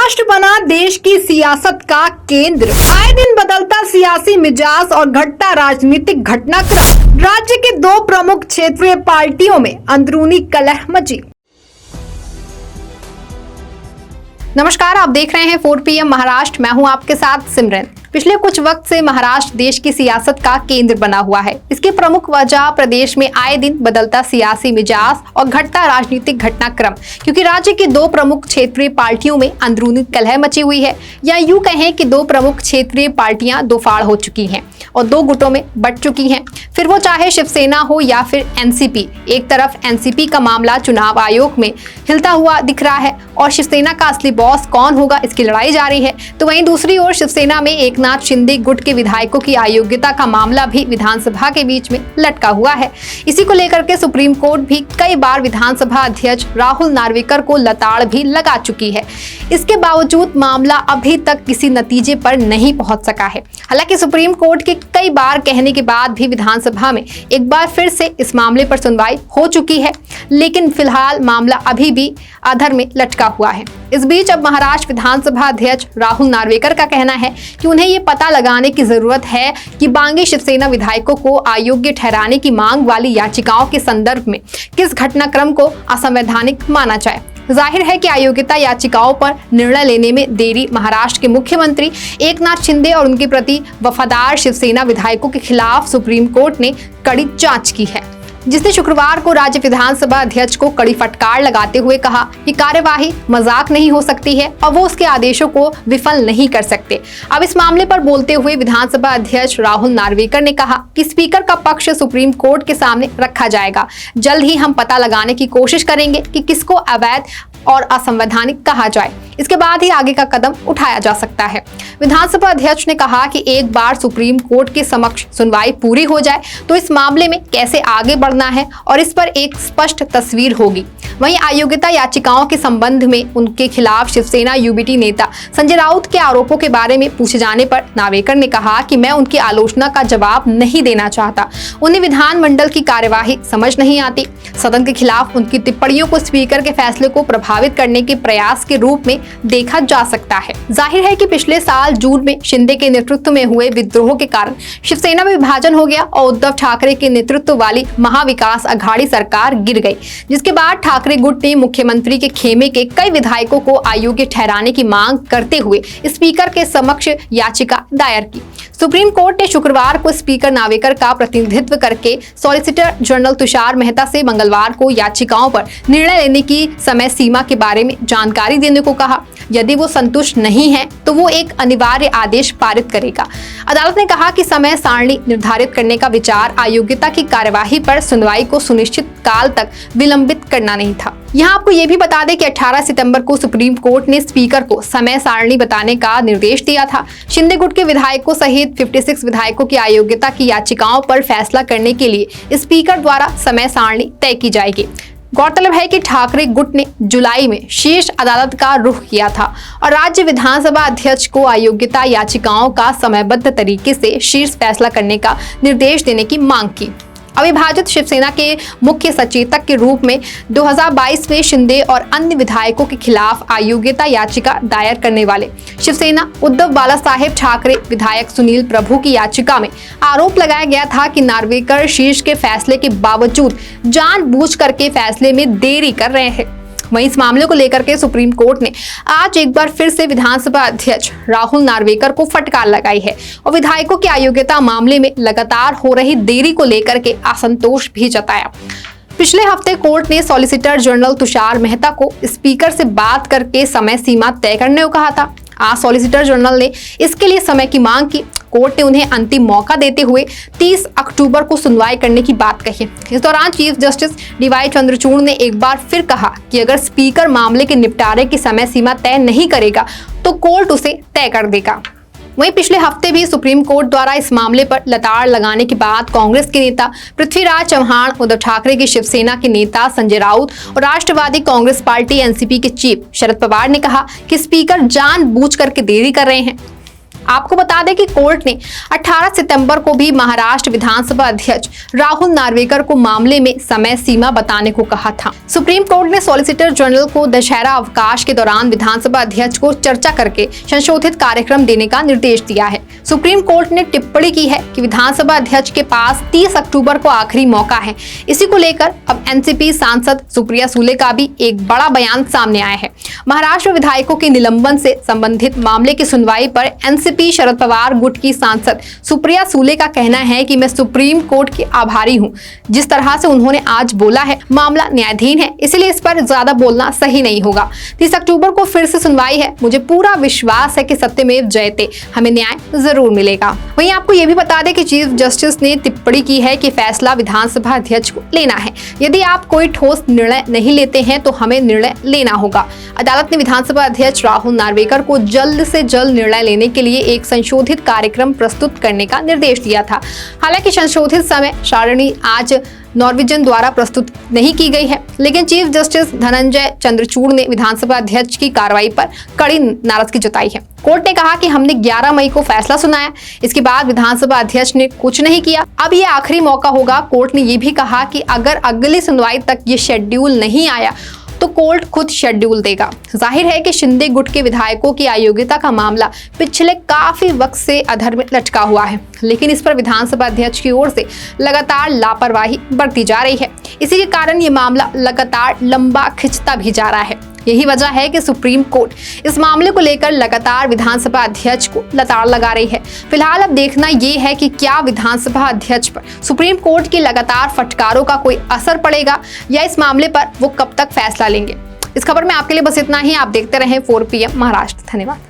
महाराष्ट्र बना देश की सियासत का केंद्र। आए दिन बदलता सियासी मिजाज और घटता राजनीतिक घटनाक्रम। राज्य के दो प्रमुख क्षेत्रीय पार्टियों में अंदरूनी कलह मची। नमस्कार, आप देख रहे हैं 4 PM महाराष्ट्र। मैं हूं आपके साथ सिमरन। पिछले कुछ वक्त से महाराष्ट्र देश की सियासत का केंद्र बना हुआ है। इसकी प्रमुख वजह प्रदेश में आए दिन बदलता सियासी मिजाज और घटता राजनीतिक घटनाक्रम, क्योंकि राज्य की दो प्रमुख क्षेत्रीय पार्टियों में अंदरूनी कलह मची हुई है, या यूं कहें कि दो प्रमुख क्षेत्रीय पार्टियां दो फाड़ हो चुकी हैं और दो गुटों में बंट चुकी हैं। फिर वो चाहे शिवसेना हो या फिर एनसीपी। एक तरफ एनसीपी का मामला चुनाव आयोग में हिलता हुआ दिख रहा है और शिवसेना का असली बॉस कौन होगा, इसकी लड़ाई जारी है। तो वहीं दूसरी ओर शिवसेना में एकनाथ शिंदे गुट के विधायकों की अयोग्यता का मामला भी विधानसभा के बीच में लटका हुआ है। इसी को लेकर के सुप्रीम कोर्ट भी कई बार विधानसभा अध्यक्ष राहुल नार्वेकर को लताड़ भी लगा चुकी है। इसके बावजूद मामला अभी तक किसी नतीजे पर नहीं पहुंच सका है। हालांकि सुप्रीम कोर्ट के कई बार कहने के बाद भी विधानसभा में एक बार फिर से इस मामले पर सुनवाई हो चुकी है, लेकिन फिलहाल मामला अभी भी अधर में लटका हुआ है। इस बीच अब महाराष्ट्र विधानसभा अध्यक्ष राहुल नार्वेकर का कहना है कि उन्हें ये पता लगाने की जरूरत है कि बागी शिवसेना विधायकों को अयोग्य ठहराने की मांग वाली याचिकाओं के संदर्भ में किस घटनाक्रम को असंवैधानिक माना जाए। जाहिर है कि अयोग्यता याचिकाओं पर निर्णय लेने में देरी महाराष्ट्र के मुख्यमंत्री एकनाथ शिंदे और उनके प्रति वफादार शिवसेना विधायकों के खिलाफ सुप्रीम कोर्ट ने कड़ी जांच की है, जिसने शुक्रवार को राज्य विधानसभा अध्यक्ष को कड़ी फटकार लगाते हुए कहा कि कार्यवाही मजाक नहीं हो सकती है और वो उसके आदेशों को विफल नहीं कर सकते। अब इस मामले पर बोलते हुए विधानसभा अध्यक्ष राहुल नार्वेकर ने कहा कि स्पीकर का पक्ष सुप्रीम कोर्ट के सामने रखा जाएगा। जल्द ही हम पता लगाने की कोशिश करेंगे कि किसको अवैध और असंवैधानिक कहा जाए। इसके बाद ही आगे का कदम उठाया जा सकता है। विधानसभा अध्यक्ष ने कहा कि एक बार सुप्रीम कोर्ट के समक्ष सुनवाई पूरी हो जाए तो इस मामले में कैसे आगे बढ़ना है और इस पर एक स्पष्ट तस्वीर होगी। वहीं अयोग्यता याचिकाओं के संबंध में उनके खिलाफ शिवसेना यूबीटी नेता संजय राउत के आरोपों के बारे में पूछे जाने पर नार्वेकर ने कहा कि मैं उनकी आलोचना का जवाब नहीं देना चाहता। उन्हें विधानमंडल की कार्यवाही समझ नहीं आती। सदन के खिलाफ उनकी टिप्पणियों को स्पीकर के फैसले को प्रभावित करने के प्रयास के रूप में देखा जा सकता है। जाहिर है कि पिछले साल जून में शिंदे के नेतृत्व में हुए विद्रोह के कारण शिवसेना में विभाजन हो गया और उद्धव ठाकरे के नेतृत्व वाली महाविकास अघाड़ी सरकार गिर गई, जिसके बाद ठाकरे गुट ने मुख्यमंत्री के खेमे के कई विधायकों को अयोग्य ठहराने की मांग करते हुए स्पीकर के समक्ष याचिका दायर की। सुप्रीम कोर्ट ने शुक्रवार को स्पीकर नार्वेकर का प्रतिनिधित्व करके सॉलिसिटर जनरल तुषार मेहता से मंगलवार को याचिकाओं पर निर्णय लेने की समय सीमा के बारे में जानकारी देने को कहा। यदि वो संतुष्ट नहीं है तो वो एक अनिवार्य आदेश पारित करेगा। अदालत ने कहा कि समय सारणी निर्धारित करने का विचार अयोग्यता की कार्यवाही पर सुनवाई को सुनिश्चित काल तक विलंबित करना नहीं था। यहाँ आपको ये भी बता दें कि 18 सितंबर को सुप्रीम कोर्ट ने स्पीकर को समय सारणी बताने का निर्देश दिया था। शिंदे गुट के विधायकों सहित 56 विधायकों की अयोग्यता की याचिकाओं पर फैसला करने के लिए स्पीकर द्वारा समय सारणी तय की जाएगी। गौरतलब है कि ठाकरे गुट ने जुलाई में शीर्ष अदालत का रुख किया था और राज्य विधानसभा अध्यक्ष को अयोग्यता याचिकाओं का समयबद्ध तरीके से शीर्ष फैसला करने का निर्देश देने की मांग की। अविभाजित शिवसेना के मुख्य सचेतक के रूप में 2022 में शिंदे और अन्य विधायकों के खिलाफ अयोग्यता याचिका दायर करने वाले शिवसेना उद्धव बालासाहेब ठाकरे विधायक सुनील प्रभु की याचिका में आरोप लगाया गया था कि नार्वेकर शीर्ष के फैसले के बावजूद जानबूझ करके फैसले में देरी कर रहे हैं। वहीं इस मामले को लेकर के सुप्रीम कोर्ट ने आज एक बार फिर से विधानसभा अध्यक्ष राहुल नार्वेकर को फटकार लगाई है और विधायकों की अयोग्यता मामले में लगातार हो रही देरी को लेकर के असंतोष भी जताया। पिछले हफ्ते कोर्ट ने सॉलिसिटर जनरल तुषार मेहता को स्पीकर से बात करके समय सीमा तय करने को कहा था। आज सॉलिसिटर जनरल ने इसके लिए समय की मांग की। कोर्ट ने उन्हें अंतिम मौका देते हुए 30 अक्टूबर को सुनवाई करने की बात कही। इस दौरान चीफ जस्टिस डीवाई चंद्रचूड़ ने एक बार फिर कहा कि अगर स्पीकर मामले के निपटारे की समय सीमा तय नहीं करेगा तो कोर्ट उसे तय कर देगा। वहीं पिछले हफ्ते भी सुप्रीम कोर्ट द्वारा इस मामले पर लताड़ लगाने के बाद कांग्रेस के नेता पृथ्वीराज चव्हाण, उद्धव ठाकरे की शिवसेना के नेता संजय राउत और राष्ट्रवादी कांग्रेस पार्टी एनसीपी के चीफ शरद पवार ने कहा कि स्पीकर जानबूझ करके देरी कर रहे हैं। आपको बता दें कि कोर्ट ने 18 सितंबर को भी महाराष्ट्र विधानसभा अध्यक्ष राहुल नार्वेकर को मामले में समय सीमा बताने को कहा था। सुप्रीम कोर्ट ने सॉलिसिटर जनरल को दशहरा अवकाश के दौरान विधानसभा अध्यक्ष को चर्चा करके संशोधित कार्यक्रम देने का निर्देश दिया है। सुप्रीम कोर्ट ने टिप्पणी की है कि विधानसभा अध्यक्ष के पास 30 अक्टूबर को आखिरी मौका है। इसी को लेकर अब एनसीपी सांसद सुप्रिया सुले का भी एक बड़ा बयान सामने आया है। महाराष्ट्र विधायकों के निलंबन से संबंधित मामले की सुनवाई पर एनसीपी शरद पवार गुट की सांसद सुप्रिया सुले का कहना है कि मैं सुप्रीम कोर्ट की आभारी हूं। जिस तरह से उन्होंने आज बोला है, मामला न्यायाधीन है, इसलिए इस पर ज्यादा बोलना सही नहीं होगा। 30 अक्टूबर को फिर से सुनवाई है। मुझे पूरा विश्वास है कि सत्यमेव जयते, हमें न्याय जरूर मिलेगा। वहीं आपको यह भी बता दें कि चीफ जस्टिस ने टिप्पणी की है कि फैसला विधानसभा अध्यक्ष को लेना है। यदि आप कोई ठोस निर्णय नहीं लेते हैं तो हमें निर्णय लेना होगा। अदालत ने विधानसभा अध्यक्ष राहुल नार्वेकर को जल्द से जल्द निर्णय लेने के लिए एक संशोधित कार्यक्रम प्रस्तुत करने का निर्देश दिया था। हालांकि संशोधित समय सारणी आज नॉर्वेजन द्वारा प्रस्तुत नहीं की गई है, लेकिन चीफ जस्टिस धनंजय चंद्रचूड़ ने विधानसभा अध्यक्ष की कार्रवाई पर कड़ी नाराजगी जताई है। कोर्ट ने कहा कि हमने 11 मई को फैसला सुनाया, इसके बाद विधानसभा अध्यक्ष ने कुछ नहीं किया, अब ये आखिरी मौका होगा। कोर्ट ने ये भी कहा कि अगर अगली सुनवाई तक ये शेड्यूल नहीं आया तो कोर्ट खुद शेड्यूल देगा। जाहिर है कि शिंदे गुट के विधायकों की अयोग्यता का मामला पिछले काफी वक्त से अधर में लटका हुआ है, लेकिन इस पर विधानसभा अध्यक्ष की ओर से लगातार लापरवाही बरती जा रही है। इसी के कारण ये मामला लगातार लंबा खिंचता भी जा रहा है। यही वजह है कि सुप्रीम कोर्ट इस मामले को लेकर लगातार विधानसभा अध्यक्ष को लताड़ लगा रही है। फिलहाल अब देखना यह है कि क्या विधानसभा अध्यक्ष पर सुप्रीम कोर्ट की लगातार फटकारों का कोई असर पड़ेगा या इस मामले पर वो कब तक फैसला लेंगे। इस खबर में आपके लिए बस इतना ही। आप देखते रहें 4 PM महाराष्ट्र। धन्यवाद।